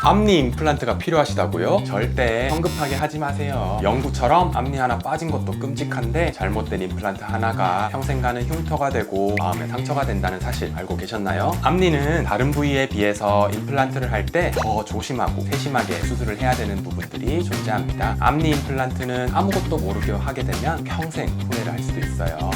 앞니 임플란트가 필요하시다고요? 절대 성급하게 하지 마세요. 영구처럼 앞니 하나 빠진 것도 끔찍한데 잘못된 임플란트 하나가 평생 가는 흉터가 되고 마음에 상처가 된다는 사실 알고 계셨나요? 앞니는 다른 부위에 비해서 임플란트를 할 때 더 조심하고 세심하게 수술을 해야 되는 부분들이 존재합니다. 앞니 임플란트는 아무것도 모르게 하게 되면 평생 후회를 할 수도 있어요.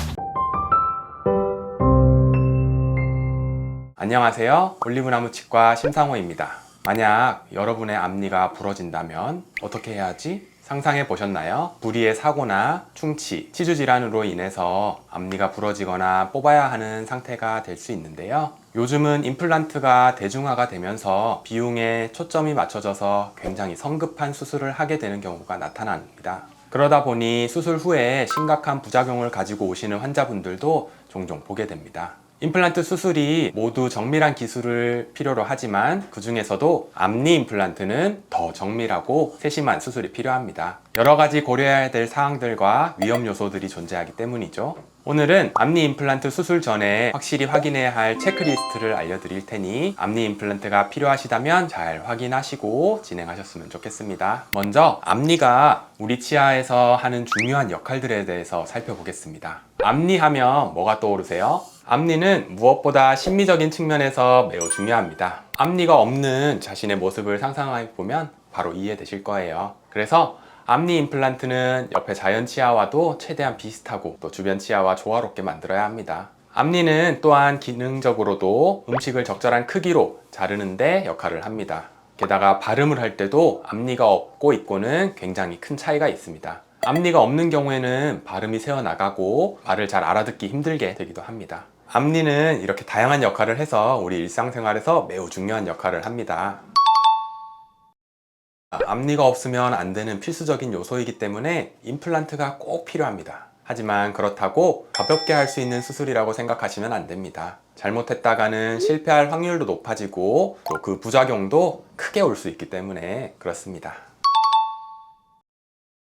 안녕하세요. 올리브나무 치과 심상호입니다. 만약 여러분의 앞니가 부러진다면 어떻게 해야 하지? 상상해 보셨나요? 불의의 사고나 충치, 치주 질환으로 인해서 앞니가 부러지거나 뽑아야 하는 상태가 될 수 있는데요. 요즘은 임플란트가 대중화가 되면서 비용에 초점이 맞춰져서 굉장히 성급한 수술을 하게 되는 경우가 나타납니다. 그러다 보니 수술 후에 심각한 부작용을 가지고 오시는 환자분들도 종종 보게 됩니다. 임플란트 수술이 모두 정밀한 기술을 필요로 하지만 그 중에서도 앞니 임플란트는 더 정밀하고 세심한 수술이 필요합니다. 여러 가지 고려해야 될 사항들과 위험 요소들이 존재하기 때문이죠. 오늘은 앞니 임플란트 수술 전에 확실히 확인해야 할 체크리스트를 알려드릴 테니 앞니 임플란트가 필요하시다면 잘 확인하시고 진행하셨으면 좋겠습니다. 먼저 앞니가 우리 치아에서 하는 중요한 역할들에 대해서 살펴보겠습니다. 앞니 하면 뭐가 떠오르세요? 앞니는 무엇보다 심미적인 측면에서 매우 중요합니다. 앞니가 없는 자신의 모습을 상상해 보면 바로 이해되실 거예요. 그래서 앞니 임플란트는 옆에 자연 치아와도 최대한 비슷하고 또 주변 치아와 조화롭게 만들어야 합니다. 앞니는 또한 기능적으로도 음식을 적절한 크기로 자르는데 역할을 합니다. 게다가 발음을 할 때도 앞니가 없고 있고는 굉장히 큰 차이가 있습니다. 앞니가 없는 경우에는 발음이 새어나가고 말을 잘 알아듣기 힘들게 되기도 합니다. 앞니는 이렇게 다양한 역할을 해서 우리 일상생활에서 매우 중요한 역할을 합니다. 앞니가 없으면 안 되는 필수적인 요소이기 때문에 임플란트가 꼭 필요합니다. 하지만 그렇다고 가볍게 할 수 있는 수술이라고 생각하시면 안 됩니다. 잘못했다가는 실패할 확률도 높아지고 또 그 부작용도 크게 올 수 있기 때문에 그렇습니다.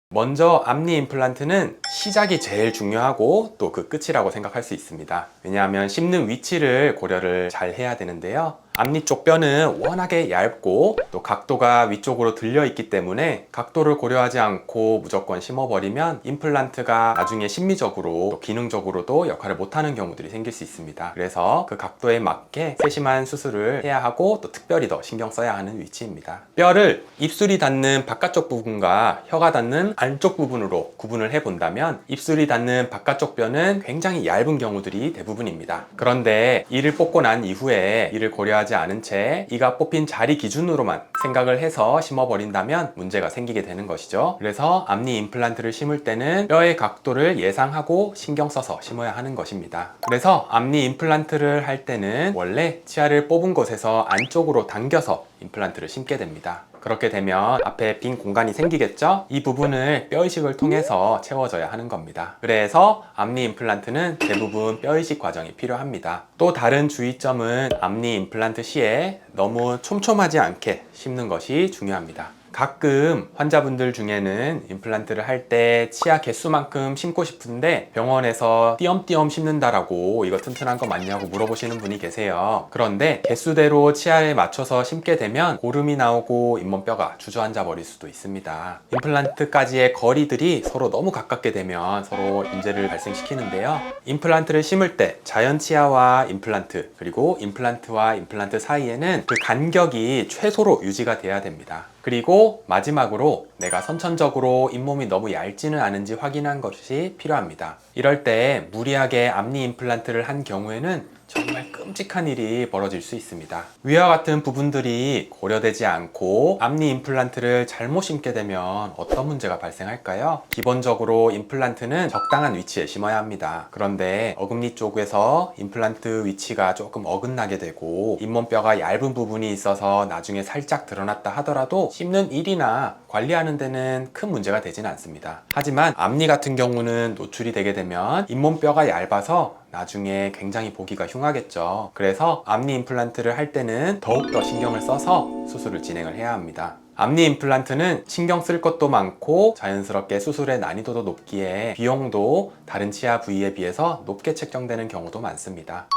먼저 앞니 임플란트는 시작이 제일 중요하고 또 그 끝이라고 생각할 수 있습니다. 왜냐하면 심는 위치를 고려를 잘 해야 되는데요. 앞니 쪽 뼈는 워낙에 얇고 또 각도가 위쪽으로 들려 있기 때문에 각도를 고려하지 않고 무조건 심어버리면 임플란트가 나중에 심미적으로 또 기능적으로도 역할을 못하는 경우들이 생길 수 있습니다. 그래서 그 각도에 맞게 세심한 수술을 해야 하고 또 특별히 더 신경 써야 하는 위치입니다. 뼈를 입술이 닿는 바깥쪽 부분과 혀가 닿는 안쪽 부분으로 구분을 해본다면 입술이 닿는 바깥쪽 뼈는 굉장히 얇은 경우들이 대부분입니다. 그런데 이를 뽑고 난 이후에 이를 고려하지 않은 채 이가 뽑힌 자리 기준으로만 생각을 해서 심어버린다면 문제가 생기게 되는 것이죠. 그래서 앞니 임플란트를 심을 때는 뼈의 각도를 예상하고 신경 써서 심어야 하는 것입니다. 그래서 앞니 임플란트를 할 때는 원래 치아를 뽑은 곳에서 안쪽으로 당겨서 임플란트를 심게 됩니다. 그렇게 되면 앞에 빈 공간이 생기겠죠? 이 부분을 뼈이식을 통해서 채워져야 하는 겁니다. 그래서 앞니 임플란트는 대부분 뼈이식 과정이 필요합니다. 또 다른 주의점은 앞니 임플란트 시에 너무 촘촘하지 않게 심는 것이 중요합니다. 가끔 환자분들 중에는 임플란트를 할 때 치아 개수만큼 심고 싶은데 병원에서 띄엄띄엄 심는다라고 이거 튼튼한 거 맞냐고 물어보시는 분이 계세요. 그런데 개수대로 치아에 맞춰서 심게 되면 고름이 나오고 잇몸뼈가 주저앉아 버릴 수도 있습니다. 임플란트까지의 거리들이 서로 너무 가깝게 되면 서로 문제를 발생시키는데요. 임플란트를 심을 때 자연 치아와 임플란트 그리고 임플란트와 임플란트 사이에는 그 간격이 최소로 유지가 돼야 됩니다. 그리고 마지막으로 내가 선천적으로 잇몸이 너무 얇지는 않은지 확인한 것이 필요합니다. 이럴 때 무리하게 앞니 임플란트를 한 경우에는 정말 끔찍한 일이 벌어질 수 있습니다. 위와 같은 부분들이 고려되지 않고 앞니 임플란트를 잘못 심게 되면 어떤 문제가 발생할까요? 기본적으로 임플란트는 적당한 위치에 심어야 합니다. 그런데 어금니 쪽에서 임플란트 위치가 조금 어긋나게 되고 잇몸뼈가 얇은 부분이 있어서 나중에 살짝 드러났다 하더라도 심는 일이나 관리하는 데는 큰 문제가 되지는 않습니다. 하지만 앞니 같은 경우는 노출이 되게 되면 잇몸뼈가 얇아서 나중에 굉장히 보기가 흉하겠죠. 그래서 앞니 임플란트를 할 때는 더욱더 신경을 써서 수술을 진행을 해야 합니다. 앞니 임플란트는 신경 쓸 것도 많고 자연스럽게 수술의 난이도도 높기에 비용도 다른 치아 부위에 비해서 높게 책정되는 경우도 많습니다.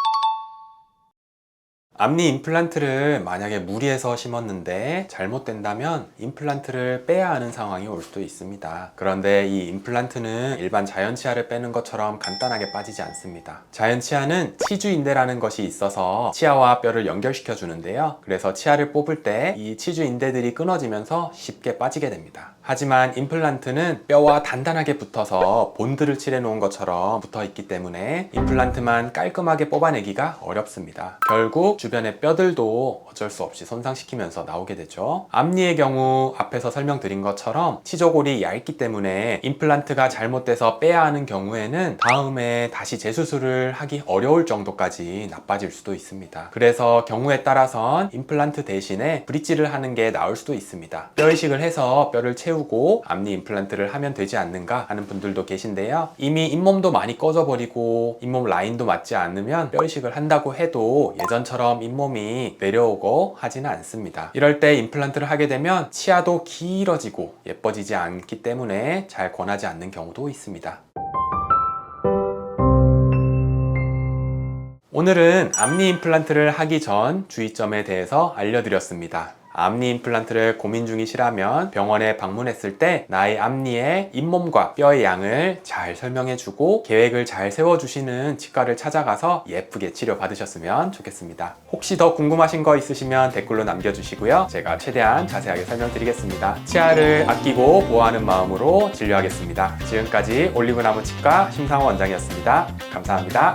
앞니 임플란트를 만약에 무리해서 심었는데 잘못된다면 임플란트를 빼야 하는 상황이 올 수도 있습니다. 그런데 이 임플란트는 일반 자연치아를 빼는 것처럼 간단하게 빠지지 않습니다. 자연치아는 치주인대라는 것이 있어서 치아와 뼈를 연결시켜 주는데요. 그래서 치아를 뽑을 때 이 치주인대들이 끊어지면서 쉽게 빠지게 됩니다. 하지만 임플란트는 뼈와 단단하게 붙어서 본드를 칠해 놓은 것처럼 붙어 있기 때문에 임플란트만 깔끔하게 뽑아내기가 어렵습니다. 결국 주변의 뼈들도 어쩔 수 없이 손상시키면서 나오게 되죠. 앞니의 경우 앞에서 설명드린 것처럼 치조골이 얇기 때문에 임플란트가 잘못돼서 빼야 하는 경우에는 다음에 다시 재수술을 하기 어려울 정도까지 나빠질 수도 있습니다. 그래서 경우에 따라선 임플란트 대신에 브릿지를 하는 게 나을 수도 있습니다. 뼈 이식을 해서 뼈를 채우고 앞니 임플란트를 하면 되지 않는가 하는 분들도 계신데요. 이미 잇몸도 많이 꺼져버리고 잇몸 라인도 맞지 않으면 뼈 이식을 한다고 해도 예전처럼 잇몸이 내려오고 하지는 않습니다. 이럴 때 임플란트를 하게 되면 치아도 길어지고 예뻐지지 않기 때문에 잘 권하지 않는 경우도 있습니다. 오늘은 앞니 임플란트를 하기 전 주의점에 대해서 알려드렸습니다. 앞니 임플란트를 고민 중이시라면 병원에 방문했을 때 나의 앞니의 잇몸과 뼈의 양을 잘 설명해주고 계획을 잘 세워주시는 치과를 찾아가서 예쁘게 치료받으셨으면 좋겠습니다. 혹시 더 궁금하신 거 있으시면 댓글로 남겨주시고요. 제가 최대한 자세하게 설명드리겠습니다. 치아를 아끼고 보호하는 마음으로 진료하겠습니다. 지금까지 올리브나무 치과 심상호 원장이었습니다. 감사합니다.